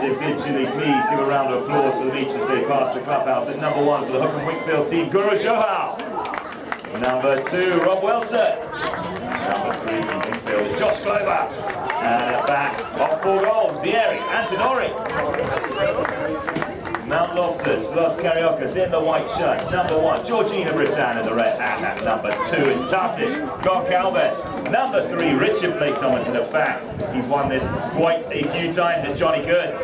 individually. Please give a round of applause for them each as they pass the clubhouse. At number 1 for the Hookum Winkfield team, Cariocas. Number 2, Rob Wilson. Number 3 from Winkfield is Josh Glover. And at back, off 4 goals, Vieri, Antonori. Mount Loftus, Los Cariocas in the white shirts. Number 1, Georgina Britann in the red. And at number 2, it's Tarsis Goncalves. Number 3, Richard Blake Thomas in the back. He's won this quite a few times. It's Johnny Good.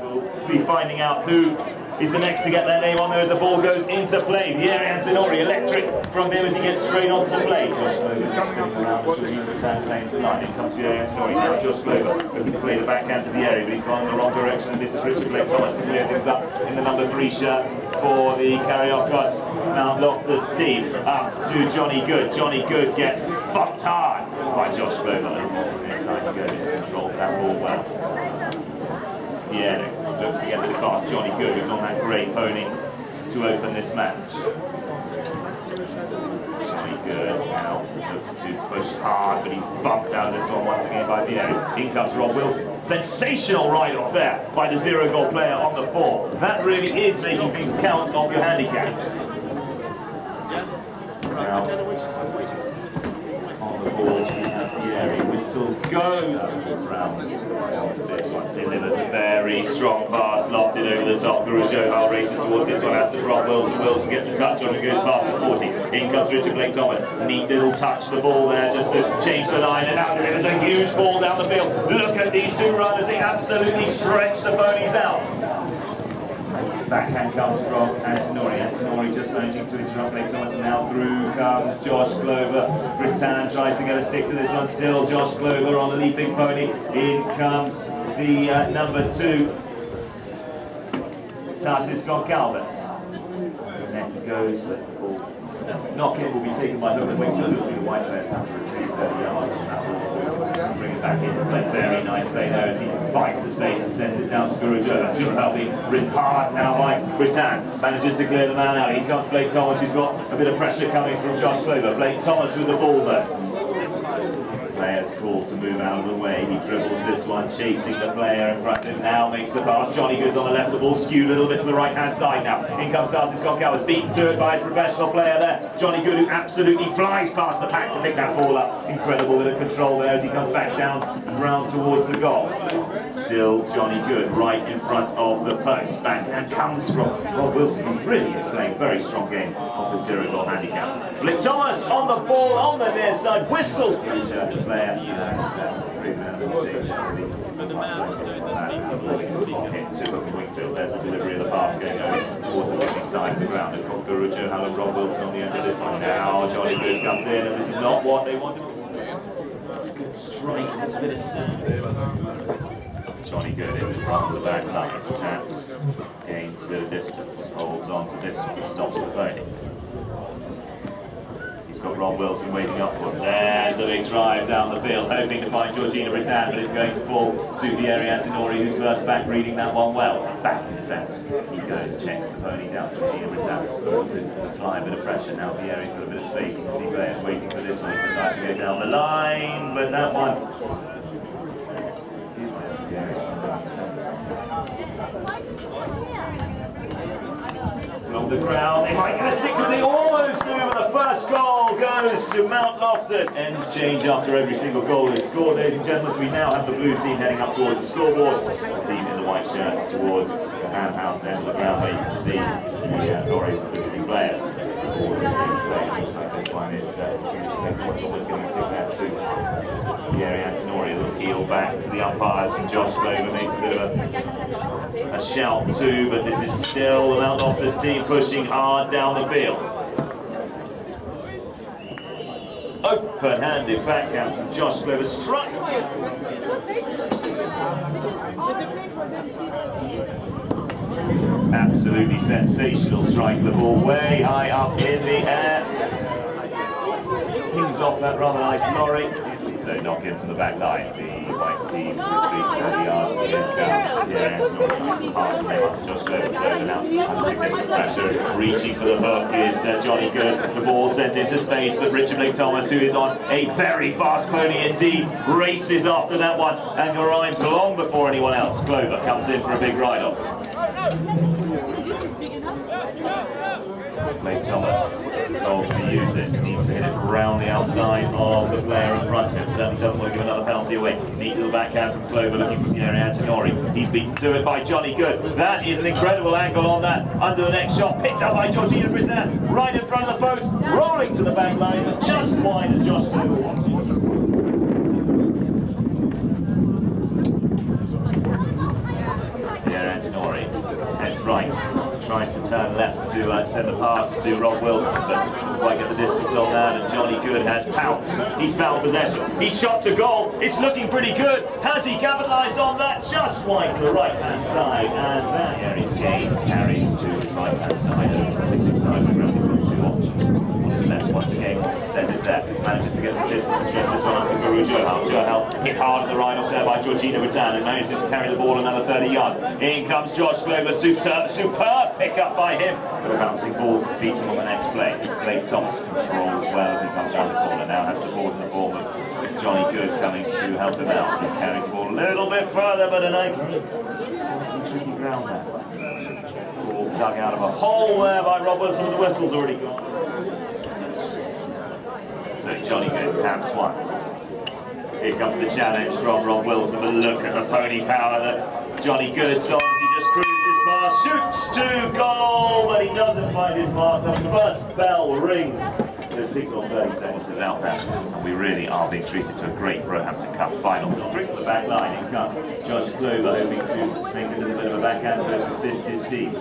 We'll be finding out who is the next to get their name on there as the ball goes into play. Vieri Antonori, electric from him as he gets straight onto the play. Josh Glover just spinning around as Georgina Britann playing tonight. In comes Vieri Antonori, now Josh Glover looking to play the backhand to Vieri, but he's gone in the wrong direction, and this is Richard Blake Thomas to clear things up in the number 3 shirt for the Cariocas Mount Loftus team. Up to Johnny Good. Johnny Good gets bumped hard by Josh Glover. Over onto the inside he goes, controls that ball well. Yeah, looks to get this past Johnny Good, who's on that grey pony to open this match. Johnny Good now looks to push hard, but he's bumped out of this one once again by Vieri. In comes Rob Wilson. Sensational ride off there by the 0-goal player on the 4. That really is making things count off your handicap. Now, on the ball, we have Vieri. Whistle goes around this one. Delivers a very strong pass, lofted over the top. Cariocas races towards this one after Rob Wilson. Wilson gets a touch on and goes past the 40. In comes Richard Blake Thomas. Neat little touch the ball there just to change the line, and out delivers a huge ball down the field. Look at these 2 runners, they absolutely stretch the ponies out. Backhand comes from Antonori. Antonori just managing to interrupt Blake Thomas, and now through comes Josh Glover. Britann tries to get a stick to this one. Still Josh Glover on the leaping pony. In comes the number 2, Tarsis Goncalves. Neck goes, but the ball knock-in will be taken by Hookum Winkfield. You'll see the white players have to retrieve 30 yards from that ball. Bring it back into play. Very nice play there as he finds the space and sends it down to Cariocas. Juvenal being ripped hard now by Britann. Manages to clear the man out. Here comes Blake Thomas, who's got a bit of pressure coming from Josh Glover. Blake Thomas with the ball though. Player's called to move out of the way. He dribbles this one, chasing the player in front of him. Now makes the pass. Johnny Good's on the left. The ball skewed a little bit to the right-hand side now. In comes Tarsis Goncalves, beaten to it by his professional player there. Johnny Good, who absolutely flies past the pack to pick that ball up. Incredible bit of control there as he comes back down and round towards the goal. Still Johnny Good right in front of the post. Backhand comes from Rob Wilson, who really is playing a very strong game off the 0-goal handicap. Blake Thomas on the ball on the near side. Whistle. Player. There's a delivery of the pass going over towards the left side of the ground. They've got Cariocas and Rob Wilson on the end of this one. Now Johnny Good comes in, and this is not what they wanted. It's a good strike, and it's a bit of sand. Johnny Good in front of the back line, taps, gains a bit of distance, holds on to this one, stops the pony. He's got Rob Wilson waiting up for him. There's the big drive down the field, hoping to find Georgina Britann, but it's going to fall to Vieri Antonori, who's first back, reading that one well. Back in defence. He goes, checks the pony down. Georgina Britann to apply a bit of pressure. Now Vieri's got a bit of space. You can see players waiting for this one. He's decided to go down the line, but that one. Along the ground, they might get a stick to it. They almost do, but the first goal goes to Mount Loftus. Ends change after every single goal is scored, ladies and gentlemen. So we now have the blue team heading up towards the scoreboard. The team in the white shirts towards the hand house end of the ground, where you can see the stories of visiting players. This one is always going to stick there to Vieri Antonori. A little heel back to the umpires from Josh Glover, makes a bit of a shout too, but this is still the Mount Loftus team pushing hard down the field. Open-handed backhand from Josh Glover, struck. Absolutely sensational strike, the ball way high up in the air. Pings off that rather nice lorry. So knock in from the back line. The white team retreat 30 yards to the inbound. Pass from him up to Josh Glover. Glover now under significant pressure. Reaching for the hook is Johnny Good. The ball sent into space, but Richard Blake Thomas, who is on a very fast pony indeed, races after that one and arrives long before anyone else. Glover comes in for a big ride-off. Blake Thomas told to use it, needs to hit it round the outside of the player in front of him. Certainly doesn't want to give another penalty away. Neat little backhand from Clover looking for Pierre Antinori. He's beaten to it by Johnny Good. That is an incredible angle on that. Under the next shot, picked up by Georgina Britain. Right in front of the post, rolling to the back line, but just wide as Josh Clover wants it. Pierre Antinori heads right. Tries to turn left to send the pass to Rob Wilson, but doesn't quite get the distance on that, and Johnny Good has pounced. He's found possession. He's shot to goal. It's looking pretty good. Has he capitalised on that? Just wide to the right-hand side, and that area game carries to his right-hand side. And side of the ground, he's got two options. On his left, once again, wants to send it there. Manages to get some distance and sends this one up to Guru Johal. Johal hit hard at the ride-off there by Georgina Britain, and manages to carry the ball another 30 yards. In comes Josh Glover, superb pick up by him, but a bouncing ball beats him on the next play. Blake Thomas controls well as he comes around the corner. Now has support in the form of Johnny Good coming to help him out. He carries the ball a little bit further, but an tricky ground there. Ball dug out of a hole there by Rob Wilson, but the whistle's already gone. So Johnny Good taps once. Here comes the challenge from Rob Wilson, but look at the pony power that Johnny Good's on. He just cruises past, shoots to goal, but he doesn't find his mark. The first bell rings. The signal 30 seconds is out there, and we really are being treated to a great Roehampton Cup final. Drink the back line, in comes Josh Clover, hoping to make a little bit of a backhand to assist his team.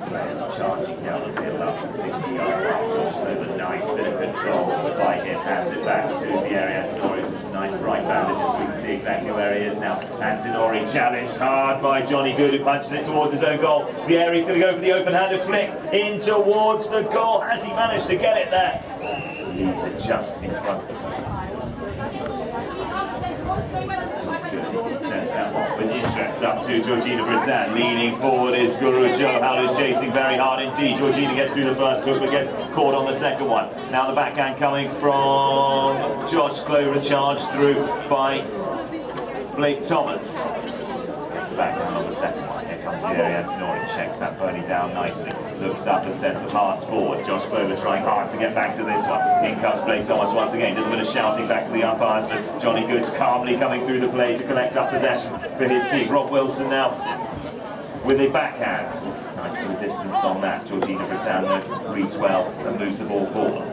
Players charging down the field up to 60-yard line. Josh Clover, nice bit of control by him, hands it back to Pierre Antinori. It's a nice bright bandage just so we can see exactly where he is now. Antinori challenged hard by Johnny Good, who punches it towards his own goal. Pierre's going to go for the open-handed flick in towards the goal. Has he managed to get it there? Leaves it just in front of the goal. Sends that off with interest up to Georgina Britain. Leaning forward is Guru Johal, who's chasing very hard indeed. Georgina gets through the first hook, but gets caught on the second one. Now the backhand coming from Josh Clover, charged through by Blake Thomas. Gets the backhand on the second one. Here comes Pierre Antinori, checks that pony down nicely. Looks up and sends the pass forward. Josh Clover trying hard to get back to this one. In comes Blake Thomas once again. A little bit of shouting back to the umpires, but Johnny Good's calmly coming through the play to collect up possession for his team. Rob Wilson now with a backhand. Nice bit of distance on that. Georgina Britannia reads well and moves the ball forward.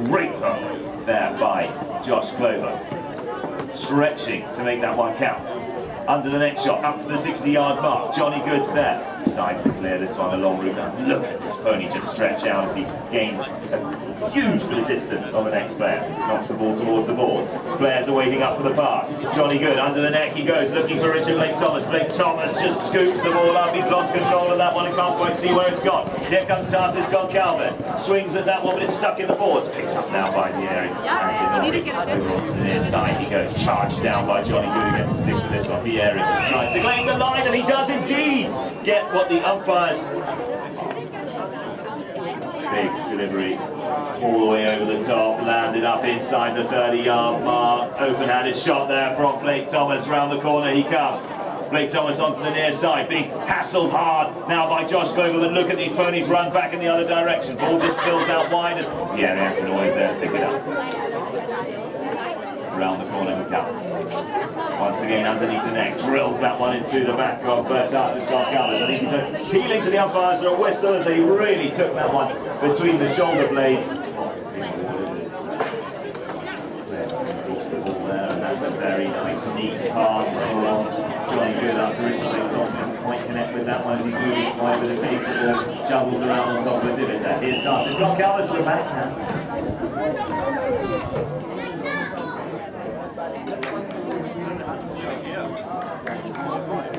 Great hook there by Josh Clover. Stretching to make that one count. Under the next shot, up to the 60-yard mark. Johnny Good's there. Decides to clear this one a long route. Now look at this pony just stretch out as he gains a huge bit of distance on the next player. Knocks the ball towards the boards. Players are waiting up for the pass. Johnny Good under the neck he goes, looking for Richard Blake Thomas. Blake Thomas just scoops the ball up. He's lost control of that one and can't quite see where it's gone. Here comes Tarsis Goncalves. Swings at that one, but it's stuck in the boards. Picked up now by the area. Over onto the near side he goes. Charged down by Johnny Good, who gets a stick to this one. The area tries to claim the line, and he does indeed get what the umpires. Big delivery all the way over the top, landed up inside the 30-yard mark. Open-handed shot there from Blake Thomas. Round the corner he comes. Blake Thomas onto the near side, being hassled hard now by Josh Clover, but look at these ponies run back in the other direction. Ball just spills out wide, and Pierre Antinori there to pick it up. Round the corner he comes. Once again underneath the neck, drills that one into the back of Tarsis Goncalves. I think he's appealing to the umpires for a whistle as they really took that one between the shoulder blades. And that's a very nice, neat pass from Johnny Good up to Richard Blake Thomas. Doesn't quite connect with that one as he moves wide with a case the ball juggles around on top of the divot there. Here's Tarsis Goncalves for the backhand.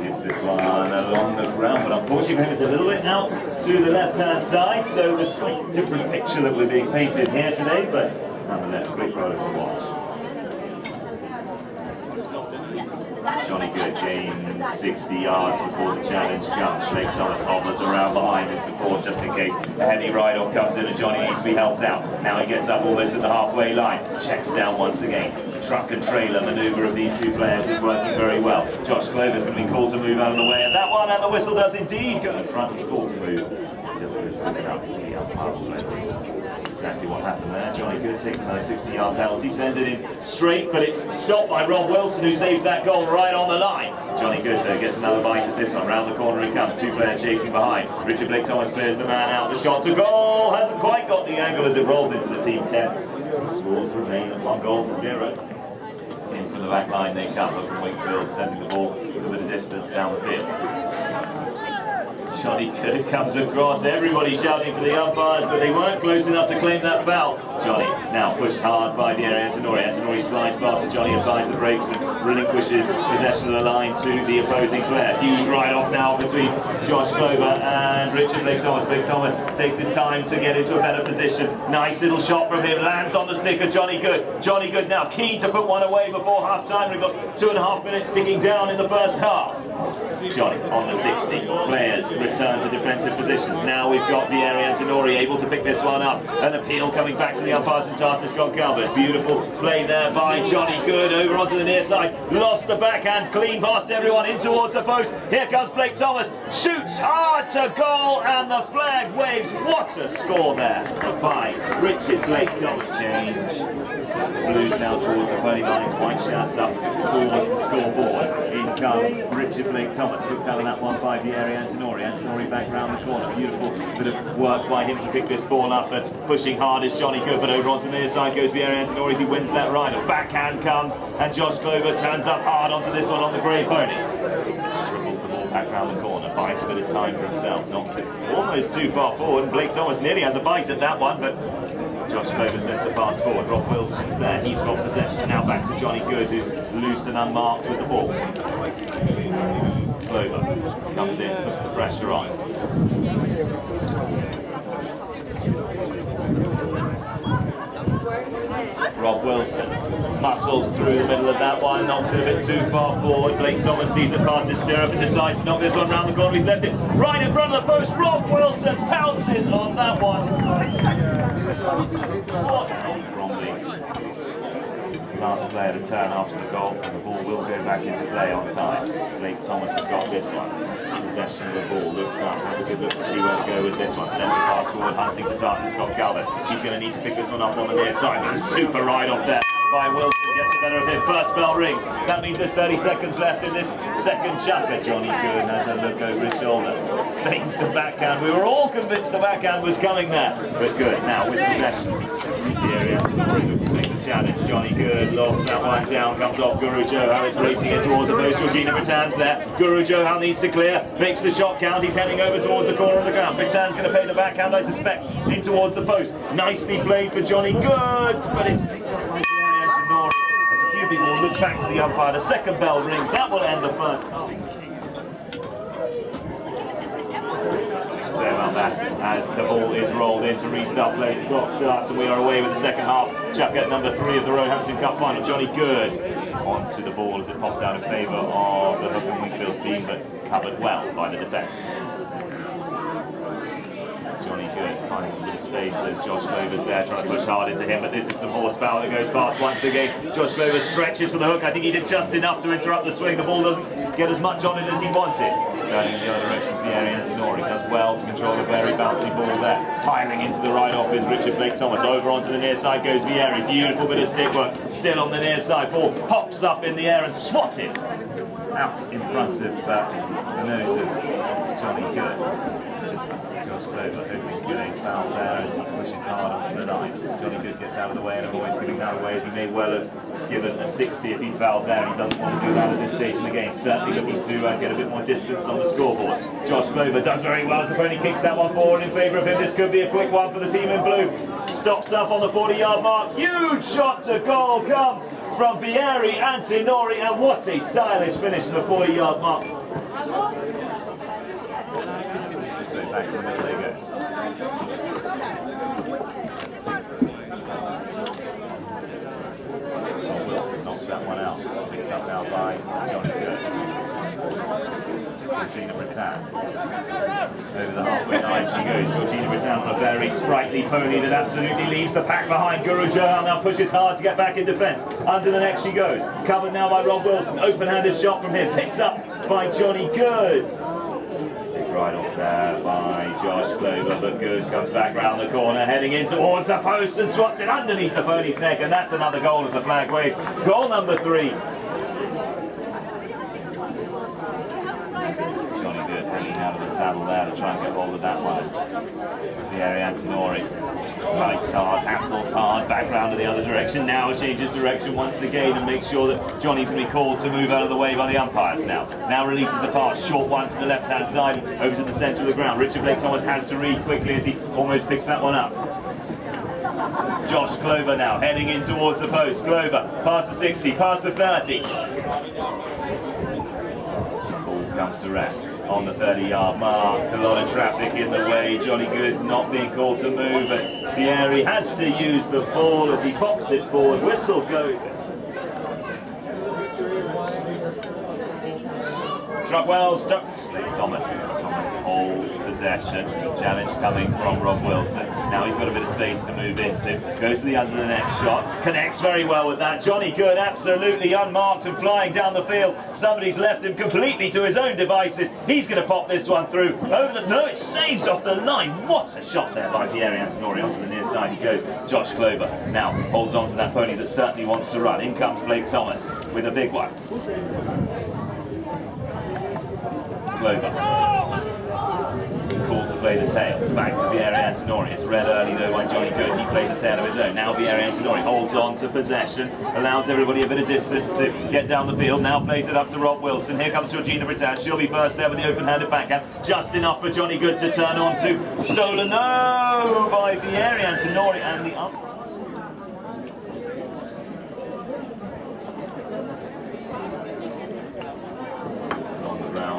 It's this one along the ground, but unfortunately it's a little bit out to the left-hand side, so there's a slightly different picture that we're being painted here today, but nonetheless, quick roller to watch. Johnny Good gains 60 yards before the challenge comes. Blake Thomas hovers around behind in support just in case a heavy ride-off comes in and Johnny needs to be helped out. Now he gets up almost at the halfway line, checks down once again. Truck and trailer manoeuvre of these two players is working very well. Josh Glover's going to be called to move out of the way of that one, and the whistle does indeed go in front. He's called to move. He just goes quick enough for the umpire. Exactly what happened there. Johnny Good takes another 60-yard penalty, sends it in straight, but it's stopped by Rob Wilson, who saves that goal right on the line. Johnny Good, though, gets another bite at this one. Round the corner he comes, two players chasing behind. Richard Blake Thomas clears the man out. The shot to goal hasn't quite got the angle as it rolls into the team tent. The scores remain at 1-0. In from the back line they come, but from Winkfield sending the ball with a bit of distance down the field. Johnny Good comes across, everybody shouting to the umpires, but they weren't close enough to claim that foul. Johnny now pushed hard by the area Antonori. Antonori slides past to Johnny, applies the brakes and relinquishes possession of the line to the opposing player. Huge ride-off now between Josh Glover and Richard Blake Thomas. Blake Thomas takes his time to get into a better position. Nice little shot from him, lands on the stick of Johnny Good. Johnny Good now keen to put one away before half-time. We've got 2.5 minutes ticking down in the first half. Johnny on the 60. Players return to defensive positions. Now we've got the area Antonori able to pick this one up. An appeal coming back to the umpires from Tarsis Scott Calvert. Beautiful play there by Johnny Good over onto the near side. Lost the backhand, clean past everyone in towards the post. Here comes Blake Thomas. Shoots hard to goal and the flag waves. What a score there by Richard Blake Thomas. Change. Blues now towards the 20 lines. White shouts up towards the scoreboard. In comes Richard Blake Thomas. Hooked out of that one by the area Antonori. Antonori back round the corner. Beautiful bit of work by him to pick this ball up, and pushing hard is Johnny Good, but over onto the near side goes the area Antonori as he wins that ride. A backhand comes and Josh Glover turns up hard onto this one on the grey pony. Dribbles the ball back round the corner, buys a bit of time for himself, knocks it almost too far forward. Blake Thomas nearly has a bite at that one, but Josh Glover sends the pass forward. Rob Wilson's there, he's got possession. Now back to Johnny Good, who's loose and unmarked with the ball. Glover comes in, puts the pressure on. Rob Wilson muscles through the middle of that one, knocks it a bit too far forward. Blake Thomas sees it past his stirrup and decides to knock this one round the corner. He's left it right in front of the post. Rob Wilson pounces on that one. Last player to turn after the goal, and the ball will go back into play on time. Blake Thomas has got this one. Possession of the ball, looks up, has a good look to see where to go with this one. Sends a pass forward, hunting for Tarsis Scott Calvert. He's going to need to pick this one up on the near side. But a super ride off there by Wilson, gets the better of it. First bell rings. That means there's 30 seconds left in this second chapter. Johnny Good has a look over his shoulder. Feigns the backhand. We were all convinced the backhand was coming there. But Good now with possession. The area looks to take the challenge. Johnny Good lost that one down. Comes off Guru Johal. It's racing it towards the post. Georgina returns there. Guru Johal needs to clear. Makes the shot count. He's heading over towards the corner of the ground. Returns going to pay the backhand, I suspect, in towards the post. Nicely played for Johnny Good, but it's picked up by the area Antonori. As a few people will look back to the umpire. The second bell rings. That will end the first half. Say about that as the ball is rolled in to restart play. The clock starts and we are away with the second half. Chapter number 3 of the Roehampton Cup final. Johnny Good onto the ball as it pops out in favour of the Hookum Winkfield team, but covered well by the defence. Johnny Good finds a bit of space as Josh Glover's there trying to push hard into him, but this is some horsepower that goes past once again. Josh Glover stretches for the hook. I think he did just enough to interrupt the swing. The ball doesn't get as much on it as he wanted. Turning in the other direction to the area, Antonori does well to control the very bouncy ball there. Piling into the right off is Richard Blake Thomas. Over onto the near side goes Vieri. Beautiful bit of stick work. Still on the near side. Ball pops up in the air and swatted out in front of the nose of Johnny Good. Josh Glover hoping to get a foul there as he pushes hard onto the line. Johnny Good gets out of the way and avoids giving that away, as he may well have given a 60 if he fouled there. He doesn't want to do that at this stage in the game. Certainly looking to get a bit more distance on the scoreboard. Josh Glover does very well. Zafoni kicks that one forward in favour of him. This could be a quick one for the team in blue. Stops up on the 40-yard mark. Huge shot to goal comes from Vieri Antonori, and what a stylish finish from the 40-yard mark. So back to the middle they go. Oh, Wilson knocks that one out. Picked up now by Johnny Good. Georgina Bretan. Over the halfway line she goes. Georgina Bretan on a very sprightly pony that absolutely leaves the pack behind. Guru Johan now pushes hard to get back in defence. Under the neck she goes. Covered now by Rob Wilson. Open-handed shot from him. Picked up by Johnny Good. Right off there by Josh Clover, but Good comes back round the corner, heading in towards the post and swats it underneath the pony's neck, and that's another goal as the flag waves. Goal number 3. Johnny Good hanging out of the saddle there to try and get hold of that one. Vieri Antinori fights hard, hassles hard, back round to the other direction. Now changes direction once again and makes sure that Johnny's going to be called to move out of the way by the umpires now. Now releases the pass, short one to the left-hand side, over to the centre of the ground. Richard Blake Thomas has to read quickly as he almost picks that one up. Josh Clover now heading in towards the post. Clover past the 60, past the 30. Comes to rest on the 30-yard mark. A lot of traffic in the way. Johnny Good not being called to move, and Vieri has to use the ball as he pops it forward. Whistle goes. Struck well, stuck straight. Thomas holds possession. Challenge coming from Rob Wilson. Now he's got a bit of space to move into. Goes to the under the neck shot. Connects very well with that. Johnny Good absolutely unmarked and flying down the field. Somebody's left him completely to his own devices. He's going to pop this one through. Over the... No, it's saved off the line. What a shot there by Vieri Antinori. Onto the near side he goes. Josh Clover now holds on to that pony that certainly wants to run. In comes Blake Thomas with a big one. Clover. Called to play the tail. Back to Vieri Antinori. It's read early though by Johnny Good. He plays a tail of his own. Now Vieri Antinori holds on to possession. Allows everybody a bit of distance to get down the field. Now plays it up to Rob Wilson. Here comes Georgina Bretan. She'll be first there with the open-handed backhand. Just enough for Johnny Good to turn on to. Stolen no by Vieri Antinori and the up.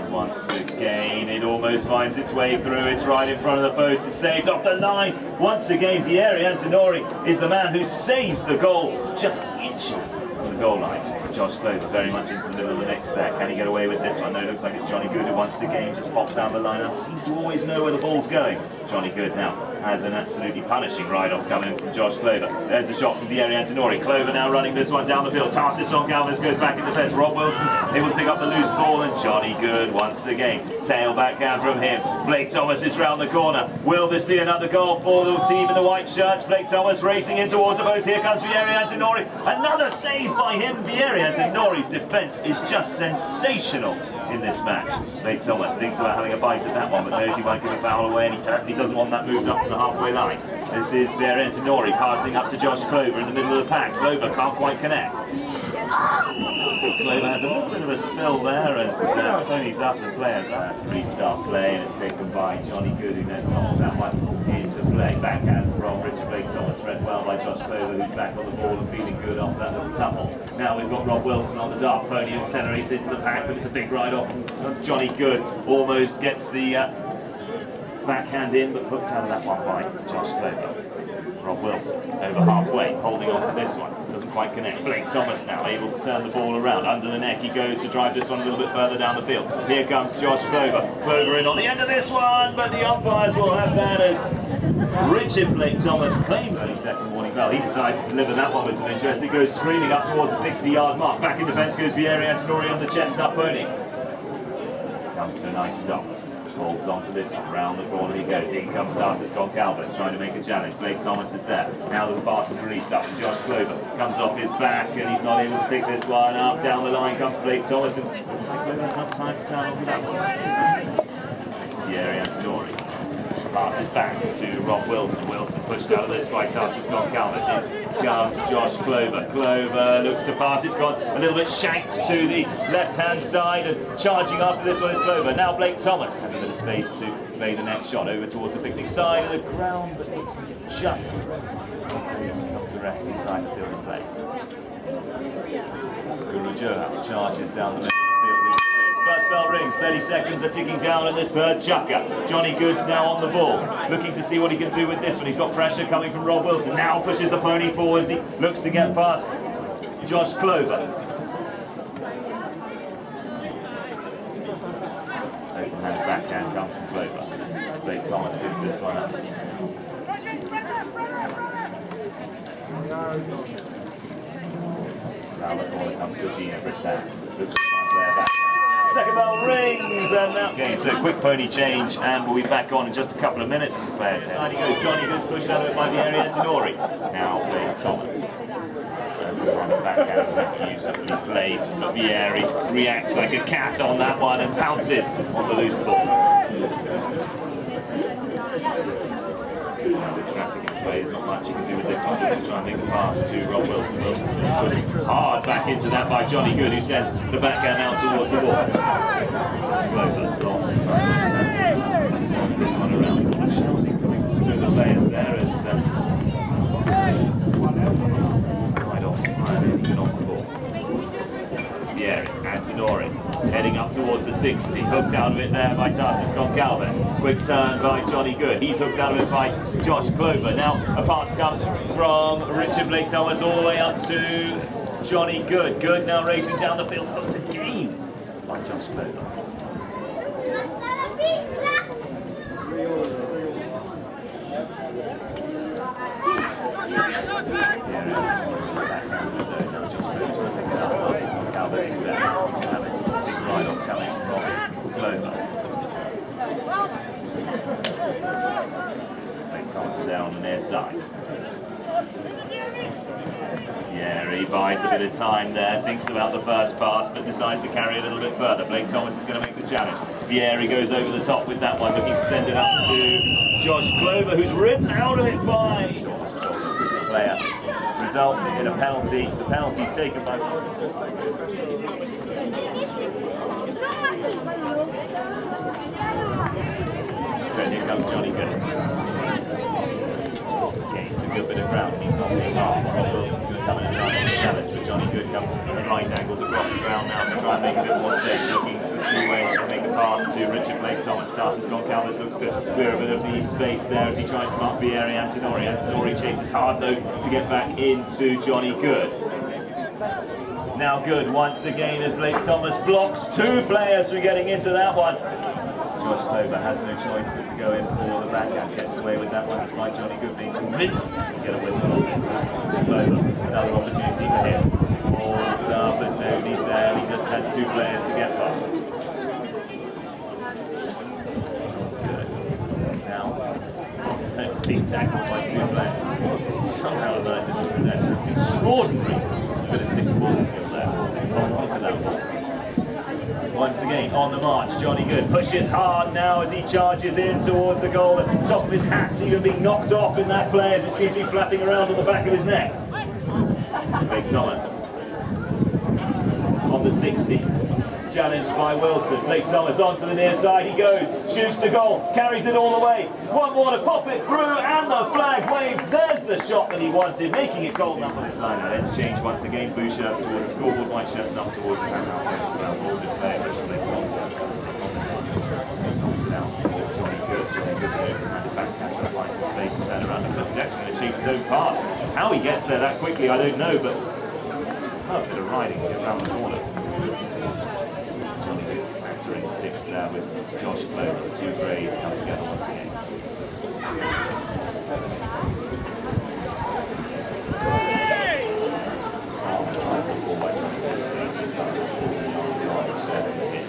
Once again, it almost finds its way through. It's right in front of the post. It's saved off the line. Once again, Vieri Antinori is the man who saves the goal just inches from the goal line. Josh Clover very much into the middle of the mix there. Can he get away with this one? No, it looks like it's Johnny Good who once again just pops down the line and seems to always know where the ball's going. Johnny Good now has an absolutely punishing ride-off coming from Josh Clover. There's a shot from Vieri Antinori. Clover now running this one down the field. Tarsis Gonçalves goes back in defence. Rob Wilson's able to pick up the loose ball, and Johnny Good once again. Tail backhand from him. Blake Thomas is round the corner. Will this be another goal for the team in the white shirts? Blake Thomas racing in towards the post. Here comes Vieri Antinori. Another save by him. Vieri Antinori's defence is just sensational in this match. Blake Thomas thinks about having a bite at that one, but knows he won't give a foul away, and he doesn't want that moved up to the halfway line. This is Vieri Antinori passing up to Josh Clover in the middle of the pack. Clover can't quite connect. Clover has a little bit of a spill there, and pony's up and players are to restart play, and it's taken by Johnny Good, who then knocks that one into play. Backhand from Richard Blake Thomas, read well by Josh Clover, who's back on the ball and feeling good off that little tumble. Now we've got Rob Wilson on the dark pony, accelerates into the pack, but it's a big ride off. Johnny Good almost gets the backhand in, but hooked out of that one by Josh Clover. Rob Wilson over halfway, holding on to this one. Doesn't quite connect. Blake Thomas now able to turn the ball around. Under the neck he goes to drive this one a little bit further down the field. Here comes Josh Clover. Clover in on the end of this one, but the umpires will have that as Richard Blake Thomas claims the second warning bell. He decides to deliver that one with some interest. He goes screaming up towards the 60-yard mark. Back in defence goes Vieri Antinori on the chestnut pony. Comes to a nice stop. Holds on to this one, round the corner he goes. In comes Tarsis Gonçalves trying to make a challenge. Blake Thomas is there. Now that the pass is released up to Josh Clover. Comes off his back and he's not able to pick this one up. Down the line comes Blake Thomas, and looks like Clover had enough time to turn onto that one. Vieri Antinori passes back to Rob Wilson. Wilson pushed out of this by Tarsis Gonçalves. In comes Josh Clover. Clover looks to pass. It's gone a little bit shanked to the left-hand side, and charging after this one is Clover. Now Blake Thomas has a bit of space to play the next shot over towards the picnic side of the ground, but looks like it's just come to rest inside the field of play. Guru Johan charges down the middle of the field. First bell rings, 30 seconds are ticking down in this third chukker. Johnny Good's now on the ball, looking to see what he can do with this one. He's got pressure coming from Rob Wilson. Now pushes the pony forwards. He looks to get past Josh Clover. Open hand backhand comes from Clover. Blake Thomas picks this one up. Now the corner comes to Gina Brittan. Looks to play back. Second bell rings, and that's game. So quick pony change, and we'll be back on in just a couple of minutes as the players head. He goes. Johnny Good's pushed out of it by Vieri Antinori. Now Blake Thomas. On the backhand, beautifully placed. Vieri reacts like a cat on that one and pounces on the loose ball. The traffic in play, there's not much you can do with this one. Just to try and make the pass to Rob Wilson. Wilson's going to put hard back into that by Johnny Good, who sends the backhand out towards the ball. Clover, lots of time. This one around. Through the players there as right off even on the ball. Vieri, Antinori, heading up towards the 60, hooked out of it there by Tarsis Goncalves. Quick turn by Johnny Good. He's hooked out of it by Josh Clover. Now a pass comes from Richard Blake Thomas all the way up to Johnny Good. Good now racing down the field, hooked again by Josh Clover. Thomas is there on the near side. Yeah, he buys a bit of time there, thinks about the first pass, but decides to carry a little bit further. Blake Thomas is going to make the challenge. Vieri goes over the top with that one, looking to send it up to Josh Clover, who's ridden out of it by the player. Results in a penalty. The penalty is taken by... So here comes Johnny Good. Okay, it's a good bit of ground. He's not being hard. Rob Wilson's going to come in and try and make a challenge, but Johnny Good comes at right angles across the ground now to try and make a bit more space, looking to see where he can make a pass to Richard Blake Thomas. Tarsis Goncalves looks to clear a bit of the space there as he tries to mark Vieri Antinori. Antinori chases hard though to get back into Johnny Good. Now Good once again as Blake Thomas blocks two players from getting into that one. Josh Clover has no choice but to go in for the backhand, gets away with that one despite Johnny Good being convinced to get a whistle. Clover, another opportunity for him. Falls up as nobody's there, he just had two players to get past. Good. Now, it's a big tackle by two players. Somehow the managers of possession. It's extraordinary. Bit of stick and ball skill there. Hold on to that ball. Once again, on the march, Johnny Good pushes hard now as he charges in towards the goal. The top of his hat's even being knocked off in that play as it seems to be flapping around on the back of his neck. Blake Thomas on the 60. Challenged by Wilson. Blake Thomas onto the near side. He goes, shoots to goal, carries it all the way. One more to pop it through, and the flag waves. There's the shot that he wanted, making it goal number this line. Now let's change once again. Blue shirts towards the scoreboard, white shirts up towards the handhouse. Balls in play. Blake Thomas has got to stick on this one. Comes it out for Johnny Good. Johnny Good over-handed back catcher, finds his space to turn around. Looks like he's actually going to chase his own pass. How he gets there that quickly, I don't know, but it's a bit of riding to get around the corner. Answering sticks there with Josh Clover. The two greys come together once again.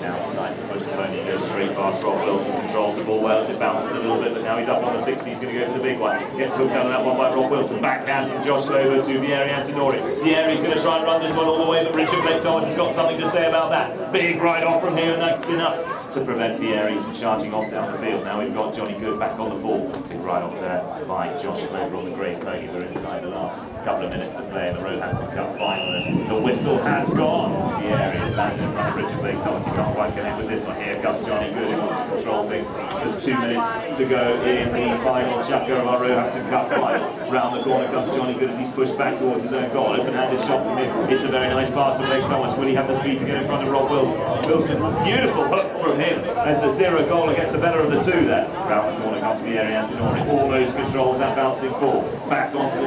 Outside, so push the pony, goes straight past Rob Wilson, controls the ball well as it bounces a little bit, but now he's up on the 60, he's going to go for the big one. Gets hooked out of that one by Rob Wilson, backhand from Josh Clover to Vieri Antinori. Vieri's going to try and run this one all the way, but Richard Blake Thomas has got something to say about that. Big ride off from here, and that's enough to prevent Vieri from charging off down the field. Now we've got Johnny Good back on the ball. Big ride off there by Josh Clover on the grey pony. We're inside the last couple of minutes of play in the Roehampton Cup final, and the whistle has gone. Vieri is landed in front of Richard Blake Thomas. He can't quite get in with this one. Here comes Johnny Good, who wants to control things. Just 2 minutes to go in the final chukker of our Roehampton Cup final. Round the corner comes Johnny Good as he's pushed back towards his own goal. Open-handed shot from him. It's a very nice pass to Blake Thomas. Will he have the speed to get in front of Rob Wilson? Beautiful hook from him as the 0 goaler gets the better of the 2 there. Round the corner comes Pierre Antinori. Almost controls that bouncing ball. Back onto the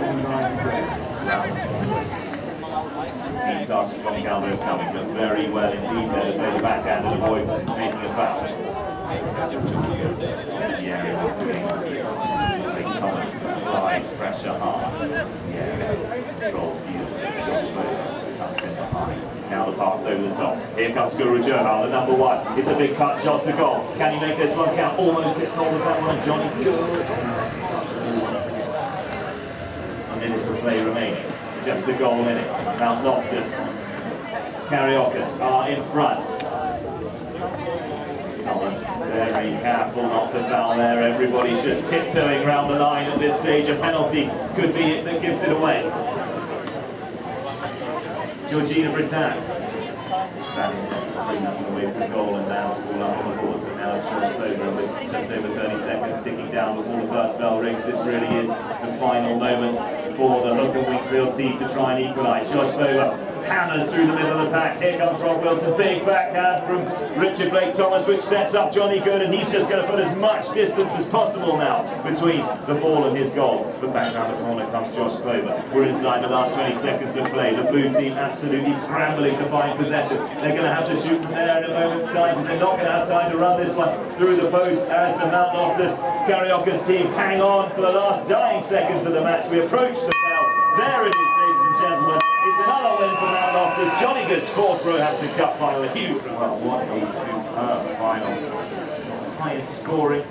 These tasks from Calvo's coming. Does very well indeed there to play the backhand and avoid making a foul. Yeah, once again, Blake Thomas applies pressure hard. Yeah, controls beautifully. Tucks in behind. Now the pass over the top. Here comes Guru Johal, the number 1. It's a big cut shot to goal. Can he make this one count? Almost gets hold of that one. Johnny Good. A minute of play remaining. Just a goal in it. Now Loftus, Cariocas are in front. Thomas very careful not to foul there. Everybody's just tiptoeing around the line at this stage. A penalty could be it that gives it away. Georgina Britann standing there to bring nothing away from the goal and now to ball up on the boards, but now it's just over with just over 30 seconds ticking down before the first bell rings. This really is the final moments for the Hookum Winkfield team to try and equalise. Josh Bowler hammers through the middle of the pack. Here comes Rob Wilson. Big backhand from Richard Blake Thomas, which sets up Johnny Good, and he's just going to put as much distance as possible now between the ball and his goal. But back round the corner comes Josh Bowler. We're inside the last 20 seconds of play. The blue team absolutely scrambling to find possession. They're going to have to shoot from there in a moment's time because they're not going to have time to run this one through the post as the Mount Loftus Cariocas team hang on for the last dying seconds of the match. We approach the bell. There it is, ladies and gentlemen. It's another win for Mount Loftus. Johnny Good's 4th Roehampton Cup final. A huge result. What a superb final. Highest scoring.